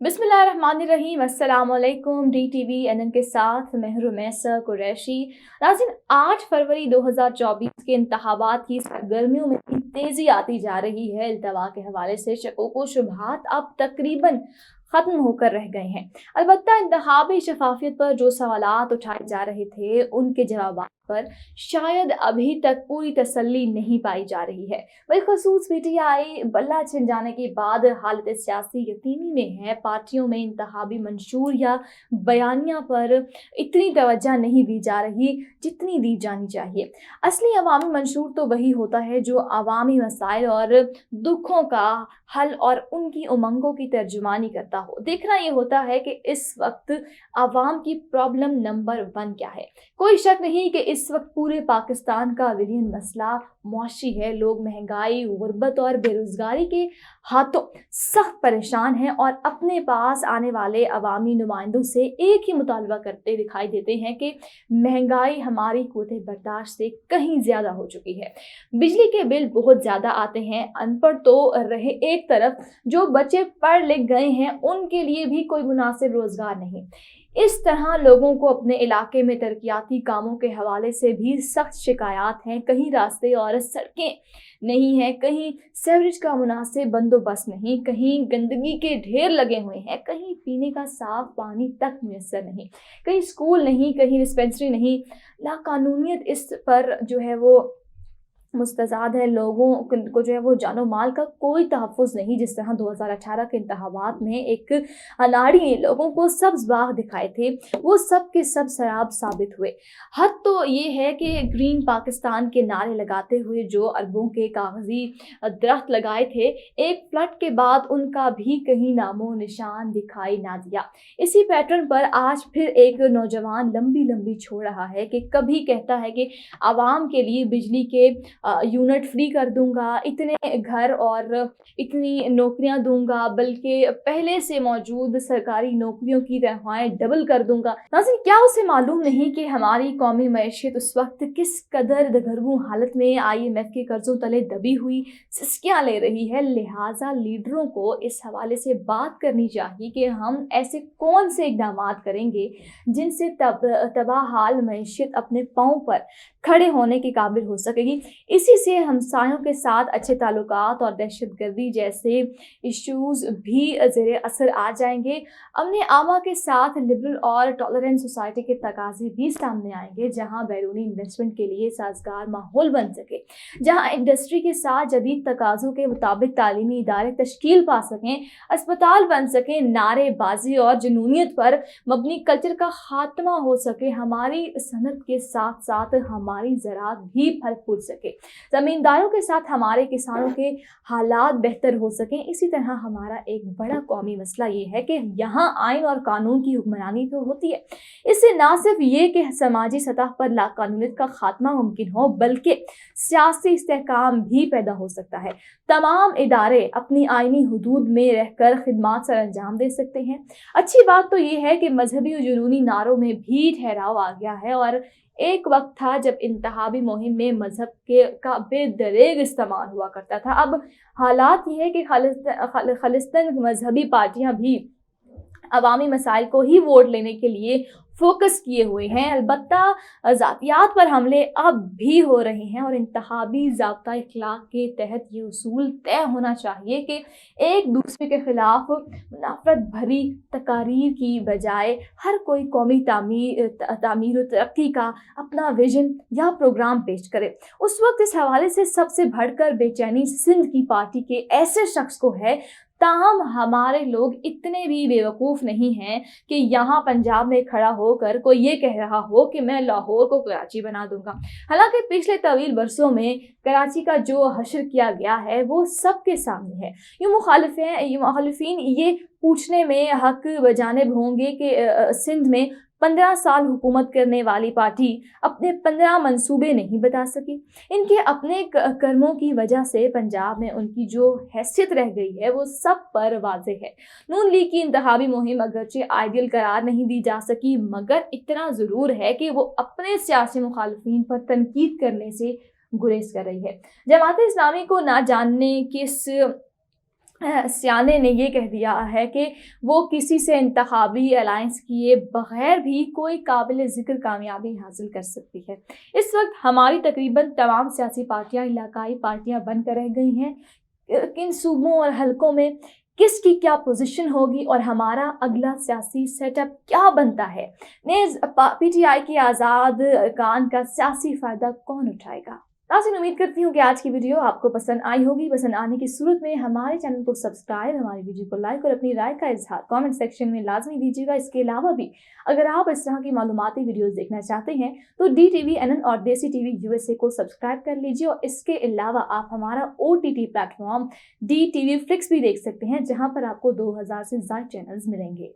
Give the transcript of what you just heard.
बिस्मिल्लाहिर्रहमानिर्रहीम। अस्सलाम वालेकुम। DTV NN के साथ मैं हूं रुमैसा कुरैशी। नाज़रीन, 8 फरवरी 2024 के इंतखाबात की सरगर्मियों में तेज़ी आती जा रही है। इल्तवा के हवाले से शकोक व शुबहात अब तकरीबन ख़त्म होकर रह गए हैं। अलबत्ता इंतखाबी शफाफियत पर जो सवालात उठाए जा रहे थे, उनके जवाबात पर शायद अभी तक पूरी तसल्ली नहीं पाई जा रही है। बिलखसूस PTI बल्ला छिन जाने के बाद हालत सियासी यकीनी में है। पार्टियों में इंतखाबी मंशूर या बयानिया पर इतनी तवज्जो नहीं दी जा रही जितनी दी जानी चाहिए। असली अवामी मंशूर तो वही होता है जो अवामी मसाइल और दुखों का हल और उनकी उमंगों की तर्जुमानी करता हो। देखना ये होता है कि इस वक्त अवाम की प्रॉब्लम नंबर 1 क्या है। कोई शक नहीं कि इस वक्त पूरे पाकिस्तान का विलीन मसला मुआशी है। लोग महंगाई, गुर्बत और बेरोजगारी के हाथों सख्त परेशान हैं और अपने पास आने वाले अवामी नुमाइंदों से एक ही मुतालबा करते दिखाई देते हैं कि महंगाई हमारी क़ुव्वत बर्दाश्त से कहीं ज़्यादा हो चुकी है। बिजली के बिल बहुत ज़्यादा आते हैं। अनपढ़ तो रहे एक तरफ, जो बच्चे पढ़ लिख गए हैं उनके लिए भी कोई मुनासिब रोज़गार नहीं। इस तरह लोगों को अपने इलाके में तरक्याती कामों के हवाले से भी सख्त शिकायत हैं। कहीं रास्ते और सड़कें नहीं हैं, कहीं सीवरेज का मुनासिब बंदोबस्त नहीं, कहीं गंदगी के ढेर लगे हुए हैं, कहीं पीने का साफ पानी तक मुयस्सर नहीं, कहीं स्कूल नहीं, कहीं डिस्पेंसरी नहीं। लाकानूनियत इस पर जो है वो मुस्तज़ाद है। लोगों को जो है वो जानो माल का कोई तहफ़्फ़ुज़ नहीं। जिस तरह 2018 के इंतखाबात में एक अनाड़ी ने लोगों को सब्ज़ बाग दिखाए थे, वो सब के सब शराब साबित हुए। हद तो ये है कि ग्रीन पाकिस्तान के नारे लगाते हुए जो अरबों के कागज़ी दरख्त लगाए थे, एक फ्लड के बाद उनका भी कहीं नामो निशान दिखाई ना दिया। इसी पैटर्न पर आज फिर एक नौजवान लंबी लंबी छोड़ रहा है कि कभी कहता है कि आवाम के लिए बिजली के यूनिट फ्री कर दूंगा, इतने घर और इतनी नौकरियां दूंगा, बल्कि पहले से मौजूद सरकारी नौकरियों की तनख्वाहें डबल कर दूंगा। नाज़रीन, क्या उसे मालूम नहीं कि हमारी कौमी मईशत उस वक्त किस कदर दगरगू हालत में IMF के कर्जों तले दबी हुई सिसकियां ले रही है। लिहाजा लीडरों को इस हवाले से बात करनी चाहिए कि हम ऐसे कौन से इकदाम करेंगे जिनसे तबाह हाल मईशत अपने पाँव पर खड़े होने के काबिल हो सकेगी। इसी से हमसायों के साथ अच्छे ताल्लुकात और दहशतगर्दी जैसे इश्यूज भी ज़ेरे असर आ जाएंगे। अमन आमा के साथ लिबरल और टॉलरेंट सोसाइटी के तकाज़े भी सामने आएंगे, जहां बैरूनी इन्वेस्टमेंट के लिए साजगार माहौल बन सके, जहां इंडस्ट्री के साथ जदीद तकाज़ों के मुताबिक तालीमी इदारे तश्कील पा सकें, अस्पताल बन सकें, नारेबाजी और जुनूनियत पर मबनी कल्चर का खात्मा हो सके, हमारी सनत के साथ साथ हमारी ज़राअत भी फल फूल सके, ज़मींदारों के साथ हमारे किसानों के हालात बेहतर हो सकें। इसी तरह हमारा एक बड़ा कौमी मसला ये है कि यहाँ आइन और कानून की हुक्मरानी तो होती है। इससे ना सिर्फ ये कि समाजी सतह पर लाकानूनियत का खात्मा मुमकिन हो, बल्कि सियासी इस्तेहकाम भी पैदा हो सकता है। तमाम इदारे अपनी आइनी हुदूद में रहकर खिदमात सर अंजाम दे सकते हैं। अच्छी बात तो ये है कि मजहबी और जुनूनी नारों में भी ठहराव आ गया है और एक वक्त था जब इंतखाबी मुहिम में मजहब के का बेदरेग इस्तेमाल हुआ करता था। अब हालात ये है कि खालिस्तान मजहबी पार्टियां भी अवामी मसाइल को ही वोट लेने के लिए फोकस किए हुए हैं। अलबत्ता ज़ातियात पर हमले अब भी हो रहे हैं और इंतखाबी ज़ाब्ता इखलाक के तहत ये उसूल तय होना चाहिए कि एक दूसरे के खिलाफ नफरत भरी तकारीर की बजाय हर कोई कौमी तामीर और तरक्की का अपना विजन या प्रोग्राम पेश करे। उस वक्त इस हवाले से सबसे बढ़कर बेचैनी सिंध की पार्टी के ऐसे शख्स को है। ताहम हमारे लोग इतने भी बेवकूफ़ नहीं हैं कि यहाँ पंजाब में खड़ा होकर कोई ये कह रहा हो कि मैं लाहौर को कराची बना दूंगा। हालांकि पिछले तवील बरसों में कराची का जो हश्र किया गया है वो सबके सामने है। यूँ मुखालिफिन ये पूछने में हक बजानिब होंगे कि सिंध में 15 साल हुकूमत करने वाली पार्टी अपने 15 मंसूबे नहीं बता सकी। इनके अपने कर्मों की वजह से पंजाब में उनकी जो हैसियत रह गई है वो सब पर वाज़े है। नून लीग की इंतखाबी मुहिम अगरचे आइडियल करार नहीं दी जा सकी, मगर इतना ज़रूर है कि वो अपने सियासी मुखालिफिन पर तनकीद करने से गुरेज कर रही है। जमात इस्लामी को ना जानने किस सियाने ने ये कह दिया है कि वो किसी से इंतखाबी अलायंस किए बगैर भी कोई काबिल ज़िक्र कामयाबी हासिल कर सकती है। इस वक्त हमारी तकरीबन तमाम सियासी पार्टियां इलाकाई पार्टियां बनकर रह गई हैं। किन सूबों और हलकों में किसकी क्या पोजीशन होगी और हमारा अगला सियासी सेटअप क्या बनता है, नेज़ पीटीआई की आज़ाद अरकान का सियासी फ़ायदा कौन उठाएगा। नाज़रीन, उम्मीद करती हूँ कि आज की वीडियो आपको पसंद आई होगी। पसंद आने की सूरत में हमारे चैनल को सब्सक्राइब, हमारी वीडियो को लाइक और अपनी राय का इज़हार कमेंट सेक्शन में लाजमी दीजिएगा। इसके अलावा भी अगर आप इस तरह की मालूमाती वीडियोस देखना चाहते हैं तो DTV NN और देसी टीवी USA को सब्सक्राइब कर लीजिए। और इसके अलावा आप हमारा OTT प्लेटफॉर्म DTV Flix भी देख सकते हैं, जहाँ पर आपको 2000 से ज़्यादा चैनल्स मिलेंगे।